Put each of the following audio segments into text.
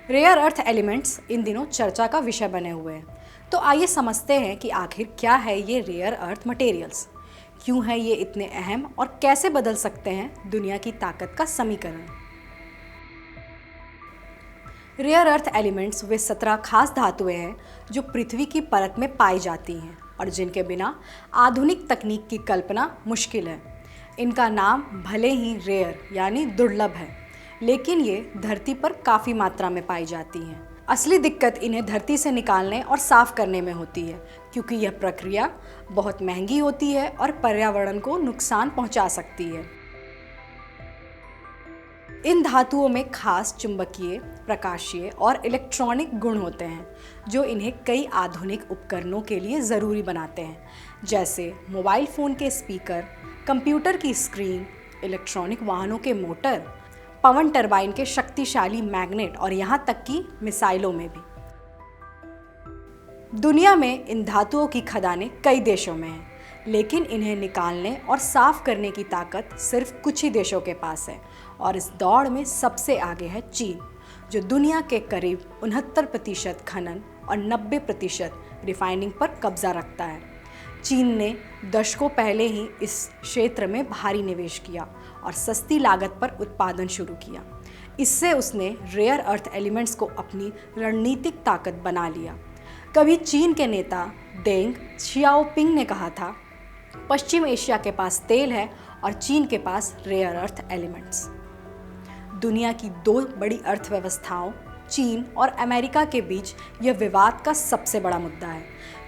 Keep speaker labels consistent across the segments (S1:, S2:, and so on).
S1: Rare earth elements in दिनों चर्चा का विषय बने हुए हैं। तो आइए समझते हैं कि आखिर क्या है ये रेयर अर्थ मटेरियल्स, क्यों है ये इतने अहम और कैसे बदल सकते हैं दुनिया की ताकत का समीकरण। रेयर अर्थ एलिमेंट्स वे 17 खास धातुएं हैं जो पृथ्वी की परत में पाई जाती हैं और जिनके बिना आधुनिक तकनीक की कल्पना मुश्किल है। इनका नाम भले ही रेयर यानी दुर्लभ है, लेकिन ये धरती पर काफ़ी मात्रा में पाई जाती हैं। असली दिक्कत इन्हें धरती से निकालने और साफ करने में होती है, क्योंकि यह प्रक्रिया बहुत महंगी होती है और पर्यावरण को नुकसान पहुंचा सकती है। इन धातुओं में खास चुंबकीय, प्रकाशीय और इलेक्ट्रॉनिक गुण होते हैं जो इन्हें कई आधुनिक उपकरणों के लिए ज़रूरी बनाते हैं, जैसे मोबाइल फ़ोन के स्पीकर, कंप्यूटर की स्क्रीन, इलेक्ट्रॉनिक वाहनों के मोटर, पवन टरबाइन के शक्तिशाली मैग्नेट और यहाँ तक कि मिसाइलों में भी। दुनिया में इन धातुओं की खदानें कई देशों में हैं, लेकिन इन्हें निकालने और साफ करने की ताकत सिर्फ कुछ ही देशों के पास है और इस दौड़ में सबसे आगे है चीन, जो दुनिया के करीब 69% खनन और 90% रिफाइनिंग पर कब्जा रखता है। चीन ने दशकों पहले ही इस क्षेत्र में भारी निवेश किया और सस्ती लागत पर उत्पादन शुरू किया। इससे उसने रेयर अर्थ एलिमेंट्स को अपनी रणनीतिक ताकत बना लिया। कभी चीन के नेता डेंग शियाओपिंग ने कहा था, पश्चिम एशिया के पास तेल है और चीन के पास रेयर अर्थ एलिमेंट्स। दुनिया की दो बड़ी अर्थव्यवस्थाओं चीन और अमेरिका के बीच यह विवाद का सबसे बड़ा मुद्दा है।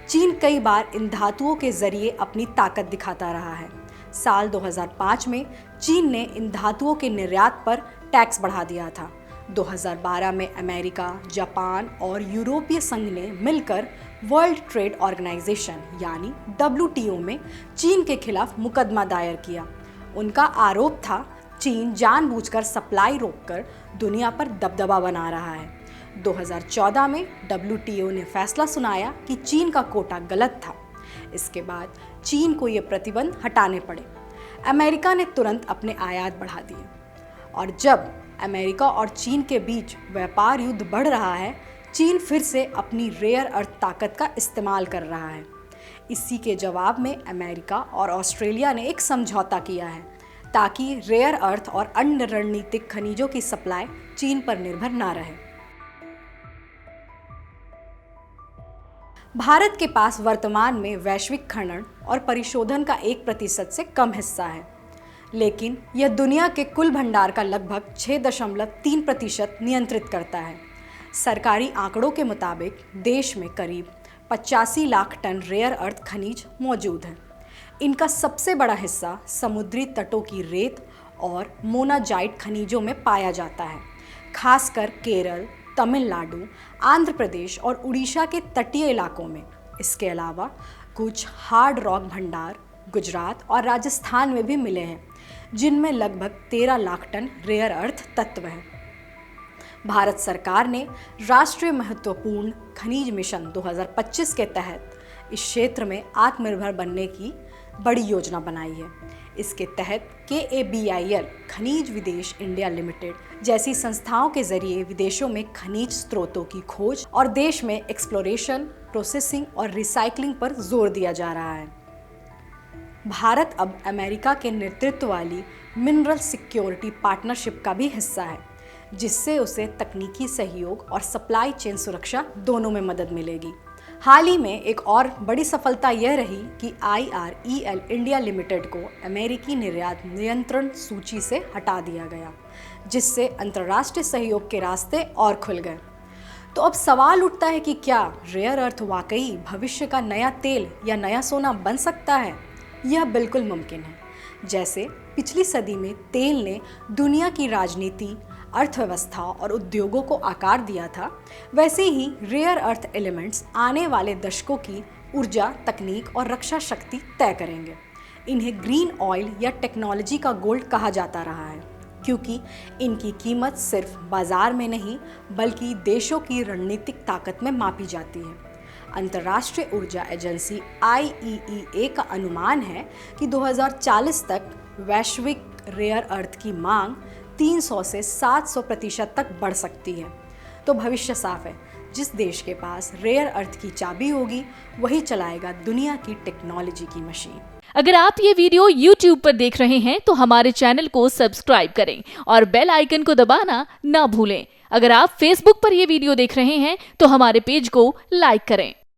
S1: चीन कई बार इन धातुओं के जरिए अपनी ताकत दिखाता रहा है। साल 2005 में चीन ने इन धातुओं के निर्यात पर टैक्स बढ़ा दिया था। 2012 में अमेरिका, जापान और यूरोपीय संघ ने मिलकर वर्ल्ड ट्रेड ऑर्गेनाइजेशन यानी WTO में चीन के खिलाफ मुकदमा दायर किया। उनका आरोप था चीन जानबूझकर सप्लाई रोककर दुनिया पर दबदबा बना रहा है। 2014 में WTO ने फैसला सुनाया कि चीन का कोटा गलत था। इसके बाद चीन को ये प्रतिबंध हटाने पड़े। अमेरिका ने तुरंत अपने आयात बढ़ा दिए और जब अमेरिका और चीन के बीच व्यापार युद्ध बढ़ रहा है, चीन फिर से अपनी रेयर अर्थ ताकत का इस्तेमाल कर रहा है। इसी के जवाब में अमेरिका और ऑस्ट्रेलिया ने एक समझौता किया है ताकि रेयर अर्थ और अन्य रणनीतिक खनिजों की सप्लाई चीन पर निर्भर ना रहे। भारत के पास वर्तमान में वैश्विक खनन और परिशोधन का 1% से कम हिस्सा है, लेकिन यह दुनिया के कुल भंडार का लगभग 6.3% नियंत्रित करता है। सरकारी आंकड़ों के मुताबिक देश में करीब 85 लाख टन रेयर अर्थ खनिज मौजूद हैं। इनका सबसे बड़ा हिस्सा समुद्री तटों की रेत और मोनाजाइट खनिजों में पाया जाता है, खासकर केरल, तमिलनाडु, आंध्र प्रदेश और उड़ीसा के तटीय इलाकों में। इसके अलावा कुछ हार्ड रॉक भंडार गुजरात और राजस्थान में भी मिले हैं, जिनमें लगभग 13 लाख टन रेयर अर्थ तत्व हैं। भारत सरकार ने राष्ट्रीय महत्वपूर्ण खनिज मिशन 2025 के तहत इस क्षेत्र में आत्मनिर्भर बनने की बड़ी योजना बनाई है। इसके तहत KABIL खनिज विदेश इंडिया लिमिटेड जैसी संस्थाओं के जरिए विदेशों में खनिज स्रोतों की खोज और देश में एक्सप्लोरेशन, प्रोसेसिंग और रिसाइकलिंग पर जोर दिया जा रहा है। भारत अब अमेरिका के नेतृत्व वाली मिनरल सिक्योरिटी पार्टनरशिप का भी हिस्सा है, जिससे उसे तकनीकी सहयोग और सप्लाई चेन सुरक्षा दोनों में मदद मिलेगी। हाल ही में एक और बड़ी सफलता यह रही कि IREL इंडिया लिमिटेड को अमेरिकी निर्यात नियंत्रण सूची से हटा दिया गया, जिससे अंतर्राष्ट्रीय सहयोग के रास्ते और खुल गए। तो अब सवाल उठता है कि क्या रेयर अर्थ वाकई भविष्य का नया तेल या नया सोना बन सकता है? यह बिल्कुल मुमकिन है। जैसे पिछली सदी में तेल ने दुनिया की राजनीति, अर्थव्यवस्था और उद्योगों को आकार दिया था, वैसे ही रेयर अर्थ एलिमेंट्स आने वाले दशकों की ऊर्जा, तकनीक और रक्षा शक्ति तय करेंगे। इन्हें ग्रीन ऑयल या टेक्नोलॉजी का गोल्ड कहा जाता रहा है, क्योंकि इनकी कीमत सिर्फ बाजार में नहीं बल्कि देशों की रणनीतिक ताकत में मापी जाती है। अंतर्राष्ट्रीय ऊर्जा एजेंसी IEEA का अनुमान है कि 2040 तक वैश्विक रेयर अर्थ की मांग 300 से 700% तक बढ़ सकती है। तो भविष्य साफ है। जिस देश के पास रेयर अर्थ की चाबी होगी वही चलाएगा दुनिया की टेक्नोलॉजी की मशीन।
S2: अगर आप ये वीडियो YouTube पर देख रहे हैं तो हमारे चैनल को सब्सक्राइब करें और बेल आइकन को दबाना ना भूलें। अगर आप Facebook पर ये वीडियो देख रहे हैं तो हमारे पेज को लाइक करें।